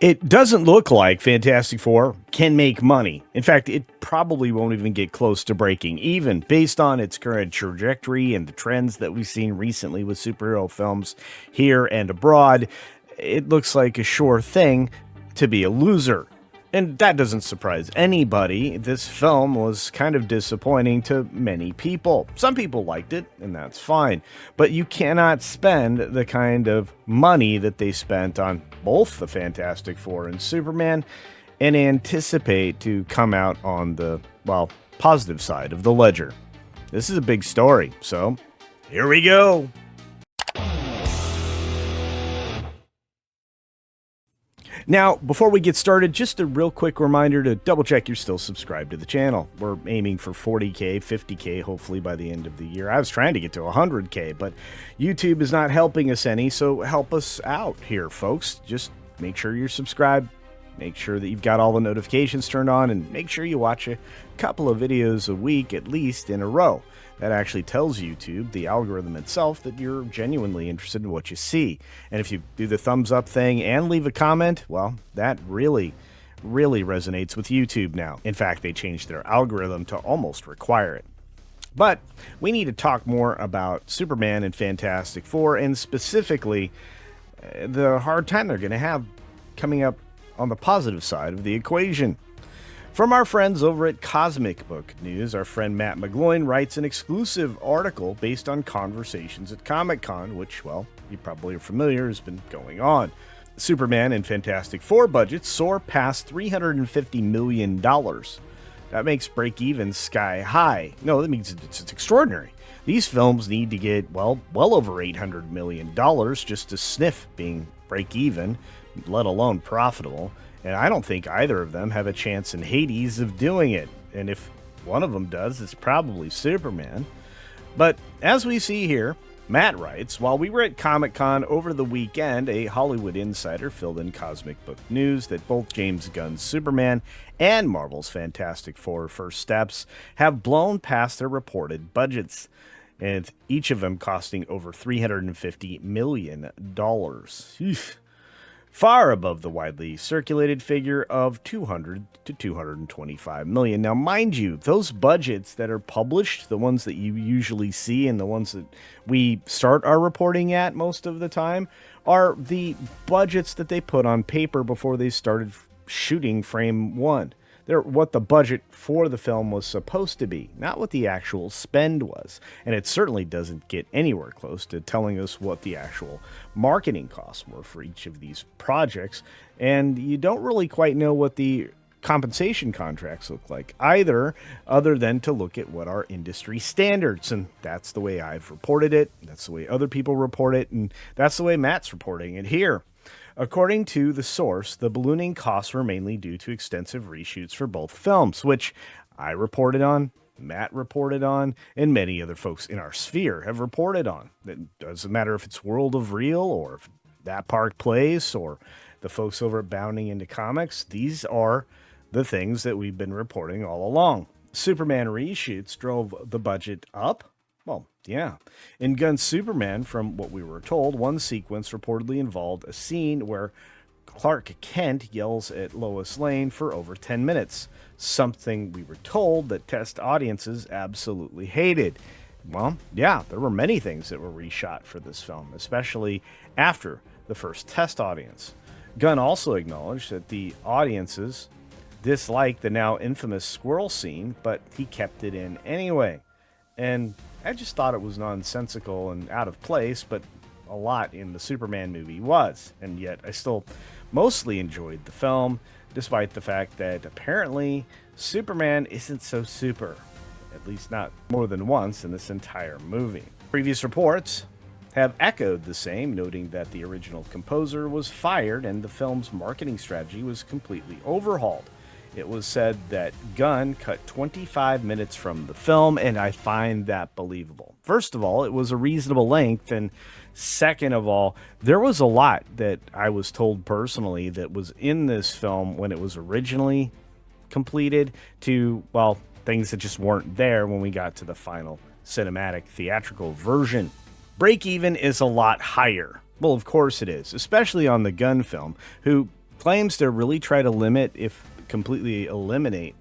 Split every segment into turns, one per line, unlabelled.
It doesn't look like Fantastic Four can make money. In fact, it probably won't even get close to breaking even based on its current trajectory and the trends that we've seen recently with superhero films here and abroad. It looks like a sure thing to be a loser. And that doesn't surprise anybody. This film was kind of disappointing to many people. Some people liked it, and that's fine. But you cannot spend the kind of money that they spent on both the Fantastic Four and Superman and anticipate to come out on the, well, positive side of the ledger. This is a big story, so here we go. Now, before we get started, just a real quick reminder to double check you're still subscribed to the channel. We're aiming for 40K, 50K, hopefully by the end of the year. I was trying to get to 100K, but YouTube is not helping us any, so help us out here, folks. Just make sure you're subscribed, make sure that you've got all the notifications turned on, and make sure you watch a couple of videos a week, at least in a row. That actually tells YouTube, the algorithm itself, that you're genuinely interested in what you see. And if you do the thumbs up thing and leave a comment, well, that really resonates with YouTube now. In fact, they changed their algorithm to almost require it. But we need to talk more about Superman and Fantastic Four, and specifically the hard time they're going to have coming up on the positive side of the equation. From our friends over at Cosmic Book News, our friend Matt McGloin writes an exclusive article based on conversations at Comic-Con, which, well, you probably are familiar, has been going on. Superman and Fantastic Four budgets soar past $350 million. That makes break-even sky high. No, that means it's extraordinary. These films need to get, well over $800 million just to sniff being break-even, let alone profitable. And I don't think either of them have a chance in Hades of doing it. And if one of them does, it's probably Superman. But as we see here, Matt writes, while we were at Comic-Con over the weekend, a Hollywood insider filled in Cosmic Book News that both James Gunn's Superman and Marvel's Fantastic Four First Steps have blown past their reported budgets, and each of them costing over $350 million. Far above the widely circulated figure of $200 to $225 million. Now, mind you, those budgets that are published, the ones that you usually see and the ones that we start our reporting at most of the time, are the budgets that they put on paper before they started shooting frame one. They're what the budget for the film was supposed to be, not what the actual spend was. And it certainly doesn't get anywhere close to telling us what the actual marketing costs were for each of these projects. And you don't really quite know what the compensation contracts look like either, other than to look at what are industry standards. And that's the way I've reported it. That's the way other people report it. And that's the way Matt's reporting it here. According to the source, the ballooning costs were mainly due to extensive reshoots for both films, which I reported on, Matt reported on, and many other folks in our sphere have reported on. It doesn't matter if it's World of Real or if That Park Place or the folks over at Bounding Into Comics. These are the things that we've been reporting all along. Superman reshoots drove the budget up. Well, yeah. In Gunn's Superman, from what we were told, one sequence reportedly involved a scene where Clark Kent yells at Lois Lane for over 10 minutes, something we were told that test audiences absolutely hated. Well, yeah, there were many things that were reshot for this film, especially after the first test audience. Gunn also acknowledged that the audiences disliked the now infamous squirrel scene, but he kept it in anyway. And I just thought it was nonsensical and out of place, but a lot in the Superman movie was. And yet I still mostly enjoyed the film, despite the fact that apparently Superman isn't so super. At least not more than once in this entire movie. Previous reports have echoed the same, noting that the original composer was fired and the film's marketing strategy was completely overhauled. It was said that Gunn cut 25 minutes from the film, and I find that believable. First of all, it was a reasonable length, and second of all, there was a lot that I was told personally that was in this film when it was originally completed to, well, things that just weren't there when we got to the final cinematic theatrical version. Break even is a lot higher. Well, of course it is, especially on the Gunn film, who claims to really try to limit, if completely eliminate,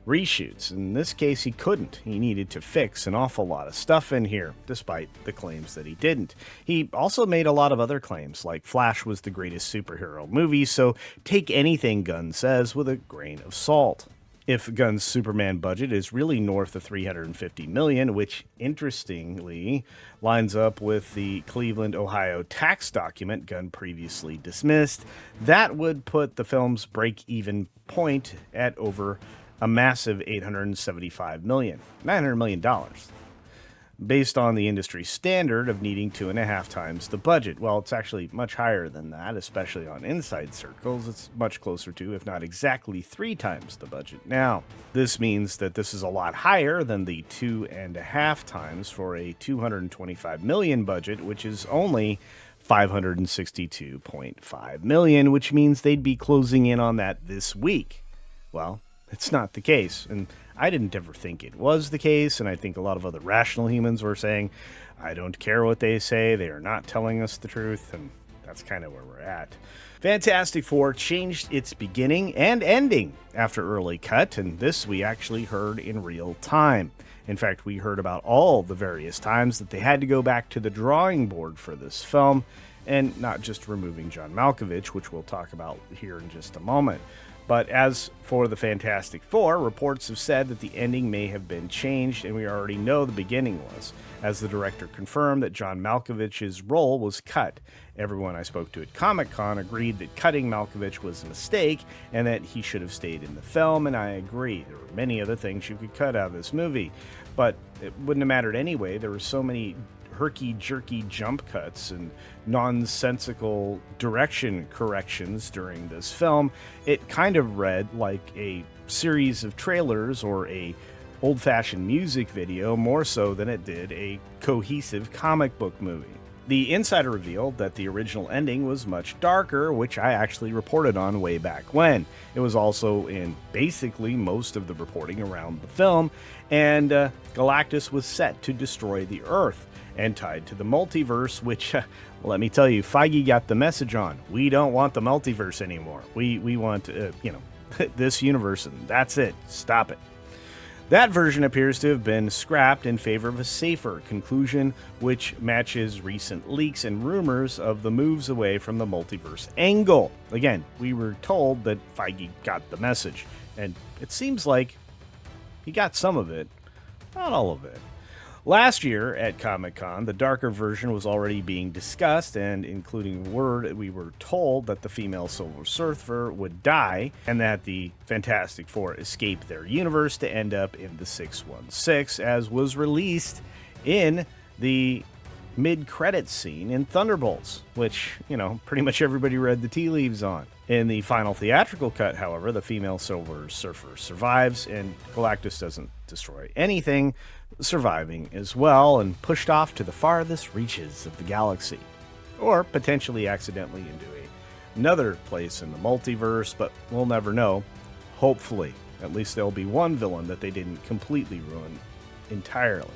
reshoots. In this case, he couldn't. He needed to fix an awful lot of stuff in here, despite the claims that he didn't. He also made a lot of other claims, like Flash was the greatest superhero movie, so take anything Gunn says with a grain of salt. If Gunn's Superman budget is really north of $350 million, which interestingly lines up with the Cleveland, Ohio tax document Gunn previously dismissed, that would put the film's break-even point at over a massive $875 million, $900 million, based on the industry standard of needing 2.5 times the budget. Well, it's actually much higher than that, especially on inside circles. It's much closer to, if not exactly 3 times the budget. Now, this means that this is a lot higher than the 2.5 times for a $225 million budget, which is only $562.5 million, which means they'd be closing in on that this week. Well, it's not the case, and I didn't ever think it was the case, and I think a lot of other rational humans were saying, I don't care what they say, they are not telling us the truth, and that's kind of where we're at. Fantastic Four changed its beginning and ending after early cut, and this we actually heard in real time. In fact, we heard about all the various times that they had to go back to the drawing board for this film, and not just removing John Malkovich, which we'll talk about here in just a moment. But as for the Fantastic Four, reports have said that the ending may have been changed, and we already know the beginning was, as the director confirmed that John Malkovich's role was cut. Everyone I spoke to at Comic-Con agreed that cutting Malkovich was a mistake, and that he should have stayed in the film, and I agree. There were many other things you could cut out of this movie, but it wouldn't have mattered anyway. There were so many herky-jerky jump cuts and nonsensical direction corrections during this film. It kind of read like a series of trailers or a old-fashioned music video more so than it did a cohesive comic book movie. The insider revealed that the original ending was much darker, which I actually reported on way back when. It was also in basically most of the reporting around the film, and Galactus was set to destroy the Earth and tied to the multiverse, which, let me tell you, Feige got the message on. We don't want the multiverse anymore. We want, this universe, and that's it. Stop it. That version appears to have been scrapped in favor of a safer conclusion, which matches recent leaks and rumors of the moves away from the multiverse angle. Again, we were told that Feige got the message, and it seems like he got some of it, not all of it. Last year at Comic-Con, the darker version was already being discussed, and including word we were told that the female Silver Surfer would die, and that the Fantastic Four escape their universe to end up in the 616, as was released in the mid-credits scene in Thunderbolts, which, pretty much everybody read the tea leaves on. In the final theatrical cut, however, the female Silver Surfer survives, and Galactus doesn't destroy anything, surviving as well, and pushed off to the farthest reaches of the galaxy. Or potentially accidentally into another place in the multiverse, but we'll never know. Hopefully. At least there'll be one villain that they didn't completely ruin entirely.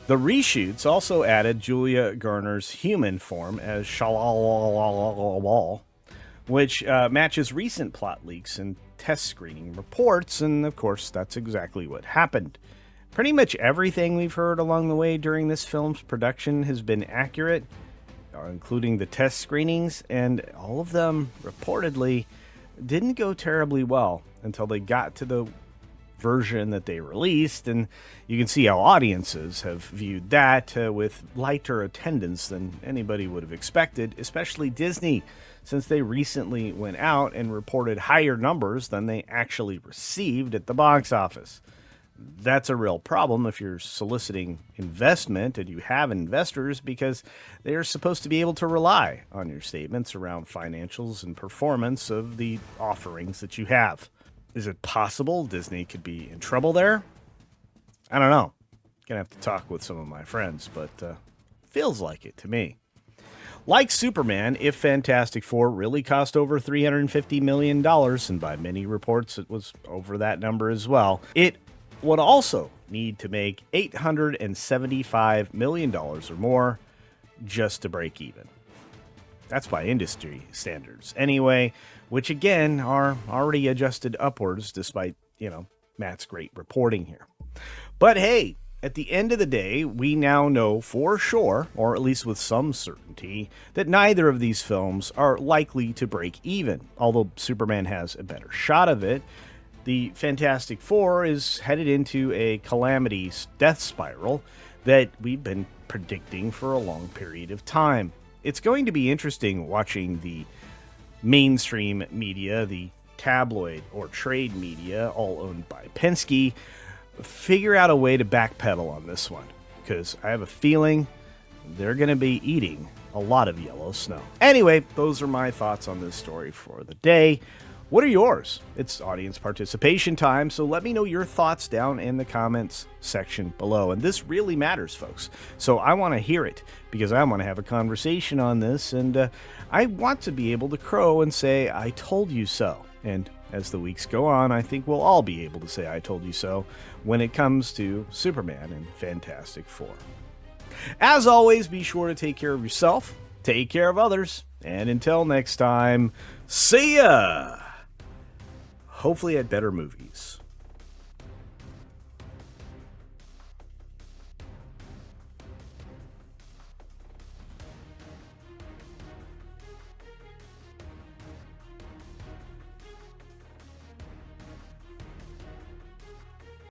The reshoots also added Julia Garner's human form as Shalal, which matches recent plot leaks and test screening reports, and of course that's exactly what happened. Pretty much everything we've heard along the way during this film's production has been accurate, including the test screenings, and all of them reportedly didn't go terribly well until they got to the version that they released, and you can see how audiences have viewed that with lighter attendance than anybody would have expected, especially Disney, since they recently went out and reported higher numbers than they actually received at the box office. That's a real problem if you're soliciting investment and you have investors, because they are supposed to be able to rely on your statements around financials and performance of the offerings that you have. Is it possible Disney could be in trouble there? I don't know. Gonna have to talk with some of my friends, but feels like it to me. Like Superman, if Fantastic Four really cost over $350 million, and by many reports it was over that number as well, it would also need to make $875 million or more just to break even. That's by industry standards anyway, which again are already adjusted upwards despite, Matt's great reporting here. But hey, at the end of the day, we now know for sure, or at least with some certainty, that neither of these films are likely to break even. Although Superman has a better shot of it, the Fantastic Four is headed into a calamity death spiral that we've been predicting for a long period of time. It's going to be interesting watching the mainstream media, the tabloid or trade media, all owned by Penske, figure out a way to backpedal on this one, because I have a feeling they're going to be eating a lot of yellow snow. Anyway, those are my thoughts on this story for the day. What are yours? It's audience participation time, so let me know your thoughts down in the comments section below. And this really matters, folks. So I want to hear it, because I want to have a conversation on this, and I want to be able to crow and say, I told you so. And as the weeks go on, I think we'll all be able to say I told you so when it comes to Superman and Fantastic Four. As always, be sure to take care of yourself, take care of others, and until next time, see ya! Hopefully at better movies.